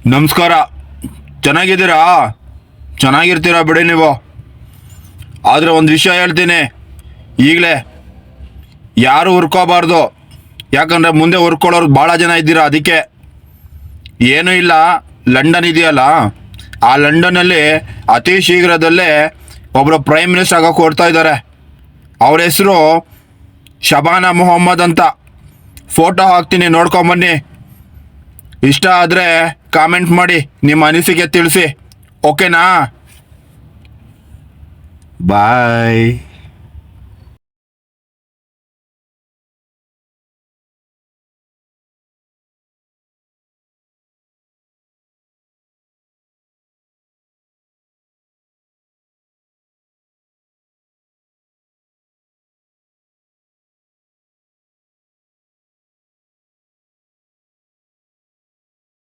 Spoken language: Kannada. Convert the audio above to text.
ನಮಸ್ಕಾರ. ಚೆನ್ನಾಗಿದ್ದೀರಾ? ಚೆನ್ನಾಗಿರ್ತೀರಾ ಬಿಡಿ ನೀವು. ಆದರೆ ಒಂದು ವಿಷಯ ಹೇಳ್ತೀನಿ ಈಗಲೇ, ಯಾರು ಹುರ್ಕೋಬಾರ್ದು. ಯಾಕಂದರೆ ಮುಂದೆ ಹುರ್ಕೊಳ್ಳೋರು ಭಾಳ ಜನ ಇದ್ದೀರಾ. ಅದಕ್ಕೆ ಏನೂ ಇಲ್ಲ, ಲಂಡನ್ ಇದೆಯಲ್ಲ, ಆ ಲಂಡನ್ನಲ್ಲಿ ಅತಿ ಶೀಘ್ರದಲ್ಲೇ ಒಬ್ಬರು ಪ್ರೈಮ್ ಮಿನಿಸ್ಟರ್ ಆಗೋಕೆ ಹೊರ್ತಾ ಇದ್ದಾರೆ. ಅವ್ರ ಹೆಸರು ಶಬಾನಾ ಮೊಹಮ್ಮದ್ ಅಂತ. ಫೋಟೋ ಹಾಕ್ತೀನಿ, ನೋಡ್ಕೊಂಬನ್ನಿ. ಇಷ್ಟ ಆದರೆ ಕಾಮೆಂಟ್ ಮಾಡಿ, ನಿಮ್ಮ ಅನಿಸಿಕೆ ತಿಳಿಸಿ. ಓಕೆನಾ? ಬಾಯ್.